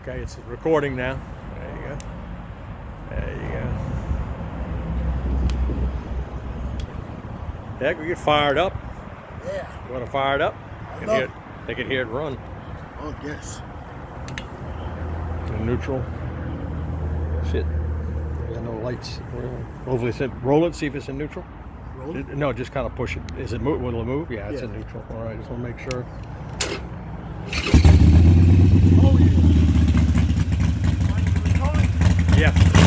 Okay, it's recording now. There you go. There you go. Yeah, we get fired up. Yeah. You want to fire it up? I love it. They can hear it run. Oh, yes. In neutral. Shit. There's no lights. Hopefully it's in. Roll it, see if it's in neutral. Roll it? No, just kind of push it. Is it move? Will it move? Yeah, it's Yeah. in neutral. All right, just want to make sure. Oh, yeah. Yeah.